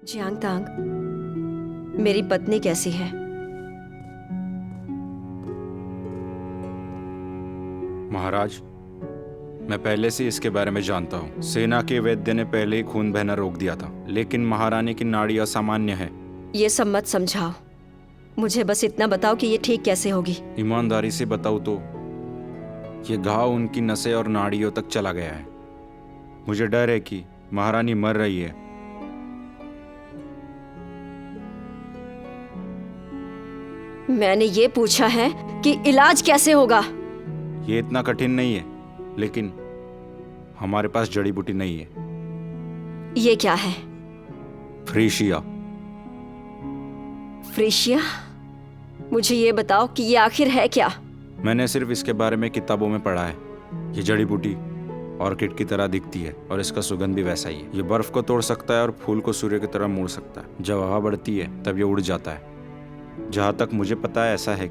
जियांगतांग, मेरी पत्नी कैसी है? महाराज, मैं पहले से इसके बारे में जानता हूँ। सेना के वैद्य ने पहले ही खून बहना रोक दिया था, लेकिन महारानी की नाड़ी असामान्य है। ये सब मत समझाओ, मुझे बस इतना बताओ कि ये ठीक कैसे होगी। ईमानदारी से बताऊँ तो ये घाव उनकी नसें और नाड़ियों तक चला गया है। मुझे डर है कि महारानी मर रही है। मैंने ये पूछा है कि इलाज कैसे होगा। ये इतना कठिन नहीं है, लेकिन हमारे पास जड़ी बूटी नहीं है। ये क्या है? फ्रीशिया। फ्रीशिया? मुझे ये बताओ कि ये आखिर है क्या? मैंने सिर्फ इसके बारे में किताबों में पढ़ा है। ये जड़ी बूटी ऑर्किड की तरह दिखती है और इसका सुगंध भी वैसा ही है। ये बर्फ को तोड़ सकता है और फूल को सूर्य की तरह मोड़ सकता है। जब हवा बढ़ती है तब ये उड़ जाता है। जहां तक मुझे पता है ऐसा है।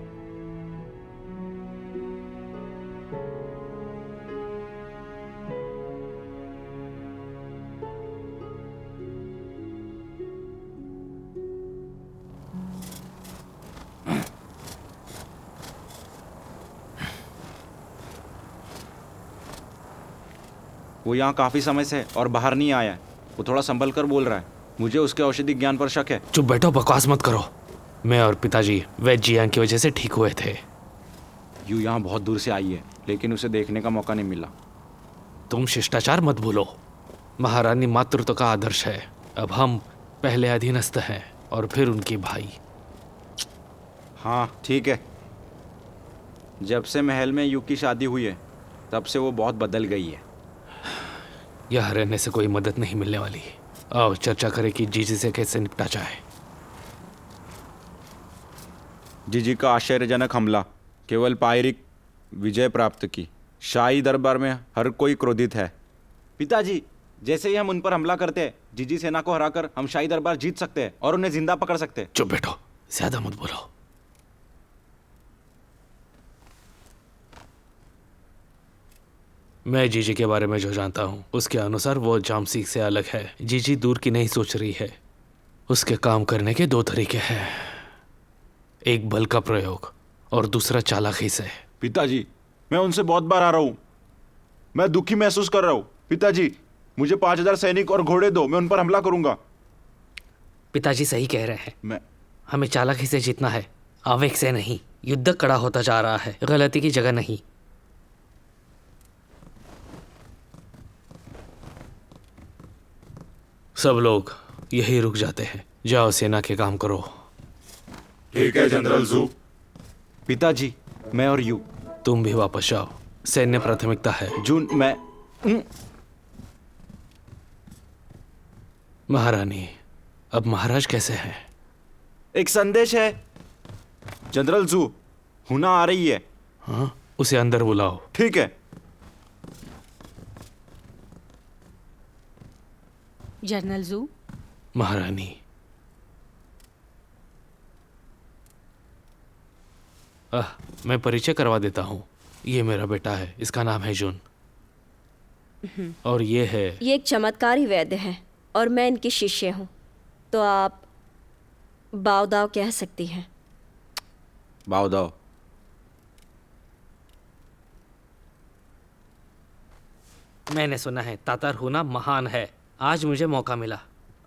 वो यहाँ काफी समय से है और बाहर नहीं आया है। वो थोड़ा संभल कर बोल रहा है। मुझे उसके औषधि ज्ञान पर शक है। चुप बैठो, बकवास मत करो। मैं और पिताजी वैद्य जियांग की वजह से ठीक हुए थे। यू यहाँ बहुत दूर से आई है, लेकिन उसे देखने का मौका नहीं मिला। तुम शिष्टाचार मत भूलो। महारानी मातृत्व का आदर्श है। अब हम पहले अधीनस्थ हैं और फिर उनकी भाई। हाँ ठीक है। जब से महल में यू की शादी हुई है तब से वो बहुत बदल गई है। यहाँ रहने से कोई मदद नहीं मिलने वाली। आओ चर्चा करें कि जीजी से कैसे निपटा जाए। जीजी का आश्चर्यजनक हमला केवल पायरिक विजय प्राप्त की। शाही दरबार में हर कोई क्रोधित है। पिताजी, जैसे ही हम उन पर हमला करते हैं, जीजी सेना को हराकर हम शाही दरबार जीत सकते हैं और उन्हें जिंदा पकड़ सकते हैं। चुप बैठो, ज्यादा मत बोलो। मैं जीजी के बारे में जो जानता हूँ उसके अनुसार वो जामसीक से अलग है। जीजी दूर की नहीं सोच रही है। उसके काम करने के दो तरीके हैं, एक बल का प्रयोग और दूसरा चालाकी से। पिताजी, मैं उनसे बहुत बार आ रहा हूँ। मैं दुखी महसूस कर रहा हूँ। पिताजी, मुझे 5000 सैनिक और घोड़े दो, मैं उन पर हमला करूंगा। पिताजी सही कह रहे हैं। हमें चालाकी से जीतना है, आवेग से नहीं। युद्ध कड़ा होता जा रहा है, गलती की जगह नहीं। सब लोग यही रुक जाते हैं। जाओ सेना के काम करो। ठीक है जनरल जू। पिताजी, मैं और यू। तुम भी वापस जाओ, सैन्य प्राथमिकता है। जून, मैं महारानी, अब महाराज कैसे हैं? एक संदेश है जनरल जू। हुना आ रही है। हाँ, उसे अंदर बुलाओ। ठीक है। जनरल जू। महारानी, मैं परिचय करवा देता हूँ। ये मेरा बेटा है, इसका नाम है जून। और ये है। ये एक चमत्कारी वैद्य है और मैं इनकी शिष्य हूँ, तो आप बावदाव कह सकती हैं। बावदाव। मैंने सुना है तातार होना महान है। आज मुझे मौका मिला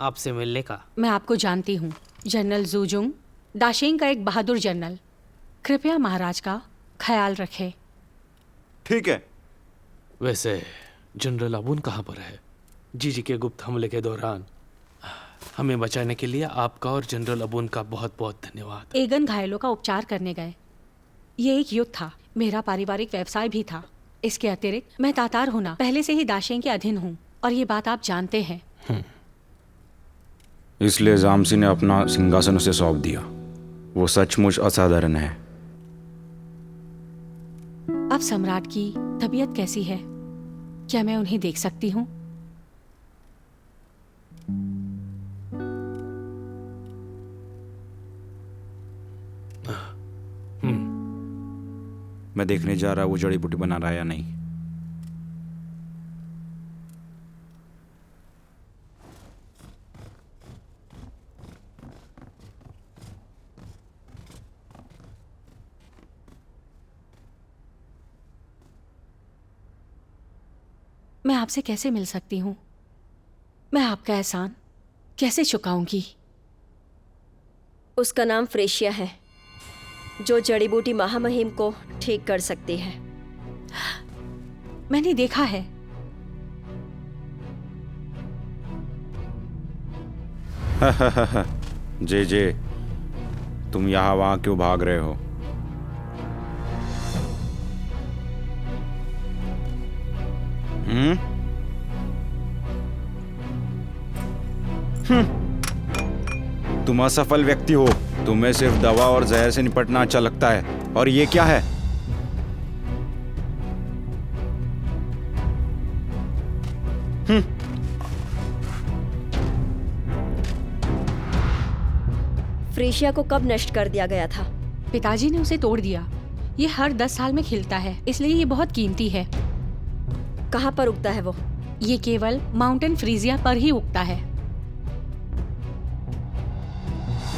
आपसे मिलने का। मैं आपको जानती हूँ, जनरल जूजुंग, दाशिंग का एक बहादुर जनरल। कृपया महाराज का ख्याल रखें। ठीक है। वैसे जनरल अबून कहाँ पर है? जीजी के गुप्त हमले के दौरान हमें बचाने के लिए आपका और जनरल अबून का बहुत बहुत धन्यवाद। एगन घायलों का उपचार करने गए। ये एक युद्ध था, मेरा पारिवारिक व्यवसाय भी था। इसके अतिरिक्त मैं तातार होना पहले से ही दाशिंग के अधीन हूँ और ये बात आप जानते हैं। इसलिए जामसी ने अपना सिंहासन उसे सौंप दिया। वो सचमुच असाधारण है। अब सम्राट की तबीयत कैसी है? क्या मैं उन्हें देख सकती हूँ? मैं देखने जा रहा वो जड़ी बूटी बना रहा है या नहीं। मैं आपसे कैसे मिल सकती हूँ? मैं आपका एहसान कैसे चुकाऊंगी? उसका नाम फ्रेशिया है, जो जड़ी बूटी महामहिम को ठीक कर सकती है। मैंने देखा है। जे जे, तुम यहाँ वहाँ क्यों भाग रहे हो? तुम असफल व्यक्ति हो। तुम्हें सिर्फ दवा और जहर से निपटना अच्छा लगता है। और ये क्या है? फ्रेशिया को कब नष्ट कर दिया गया था? पिताजी ने उसे तोड़ दिया। ये हर 10 साल में खिलता है, इसलिए ये बहुत कीमती है। कहाँ पर उगता है वो? ये केवल माउंटेन फ्रीजिया पर ही उगता है।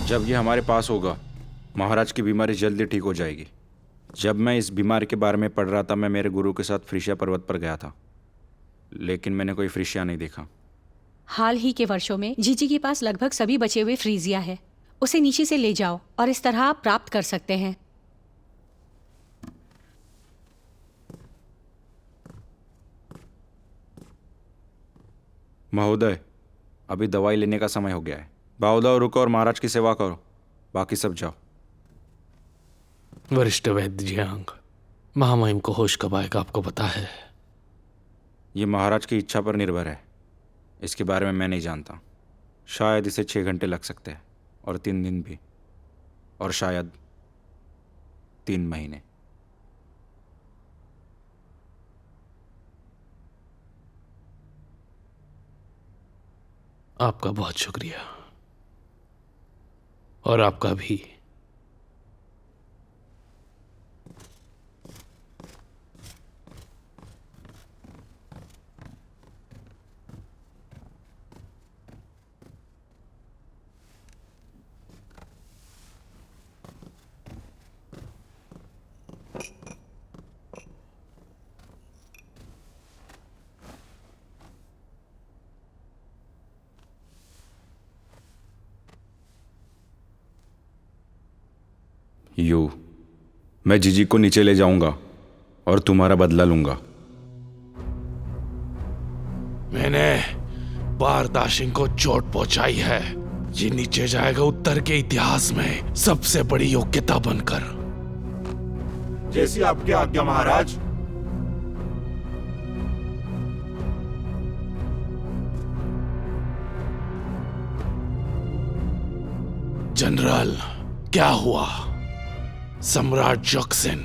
जब ये हमारे पास होगा, महाराज की बीमारी जल्दी ठीक हो जाएगी। जब मैं इस बीमारी के बारे में पढ़ रहा था, मैं मेरे गुरु के साथ फ्रीशिया पर्वत पर गया था, लेकिन मैंने कोई फ्रीशिया नहीं देखा। हाल ही के वर्षों में जीजी के पास लगभग सभी बचे हुए फ्रीजिया है। उसे नीचे से ले जाओ और इस तरह आप प्राप्त कर सकते हैं। महोदय, अभी दवाई लेने का समय हो गया है। बाउदाओ रुको और महाराज की सेवा करो, बाकी सब जाओ। वरिष्ठ वैद्य जियांग, महामहिम को होश कब आएगा आपको पता है? ये महाराज की इच्छा पर निर्भर है। इसके बारे में मैं नहीं जानता। शायद इसे 6 घंटे लग सकते हैं, और 3 दिन भी, और शायद 3 महीने। आपका बहुत शुक्रिया, और आपका भी। मैं जीजी को नीचे ले जाऊंगा और तुम्हारा बदला लूंगा। मैंने बारदाशिंग को चोट पहुंचाई है। ये नीचे जाएगा उत्तर के इतिहास में सबसे बड़ी योग्यता बनकर। जैसी आपकी आज्ञा महाराज। जनरल, क्या हुआ? सम्राट जॉक्सन,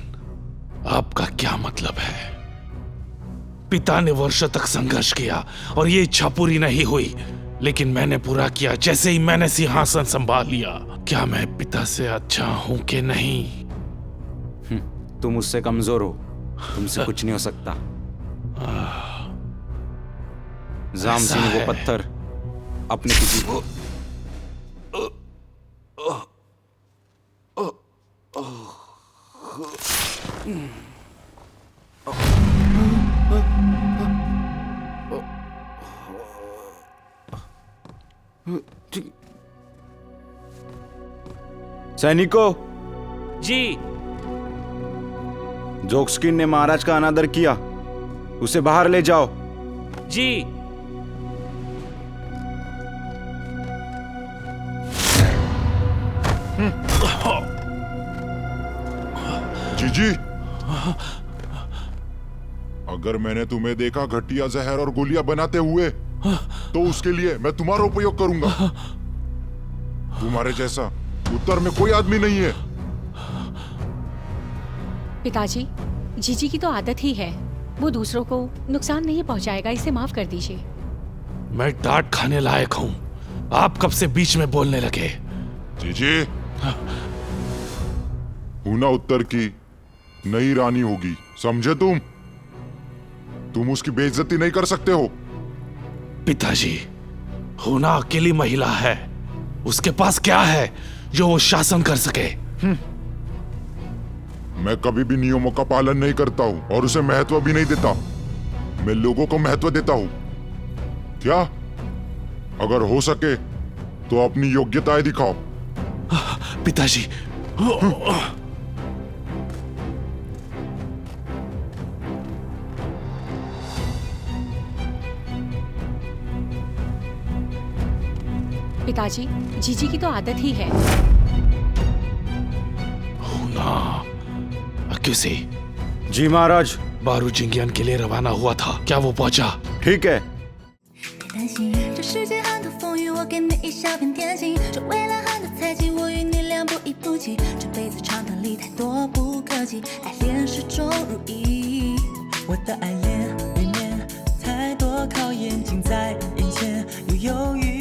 आपका क्या मतलब है? पिता ने वर्षों तक संघर्ष किया और ये इच्छा पूरी नहीं हुई, लेकिन मैंने पूरा किया जैसे ही मैंने सिंहासन संभाल लिया। क्या मैं पिता से अच्छा हूं कि नहीं? तुम उससे कमजोर हो, तुमसे कुछ नहीं हो सकता। जाम सिंह वो पत्थर अपने किसी को सैनिकों जी। जोक्सकिन ने महाराज का अनादर किया, उसे बाहर ले जाओ। जी। जीजी, अगर मैंने तुम्हें देखा घटिया जहर और गोलियां बनाते हुए, तो उसके लिए मैं तुम्हारा उपयोग करूंगा। तुम्हारे जैसा उत्तर में कोई आदमी नहीं है। पिताजी, जीजी की तो आदत ही है, वो दूसरों को नुकसान नहीं पहुंचाएगा, इसे माफ कर दीजिए। मैं डांट खाने लायक हूं, आप कब से बीच में बोलने लगे? जीजी, हुना उत्तर की नई रानी होगी, समझे तुम उसकी बेइज्जती नहीं कर सकते हो। पिताजी, हुना अकेली महिला है, उसके पास क्या है जो वो शासन कर सके? मैं कभी भी नियमों का पालन नहीं करता हूं और उसे महत्व भी नहीं देता। मैं लोगों को महत्व देता हूं। क्या? अगर हो सके तो अपनी योग्यताएं दिखाओ। पिताजी। पिताजी, जीजी की तो आदत ही है। ना कैसे? जी महाराज। बारू जिंगियान के लिए रवाना हुआ था, क्या वो पहुंचा? ठीक है।担心这世界很多风雨，我给你一小片天晴。这未来很多猜忌，我与你俩不离不弃。这辈子长短里太多不可及，爱恋始终如一。我的爱恋里面太多考验近在眼前，又犹豫。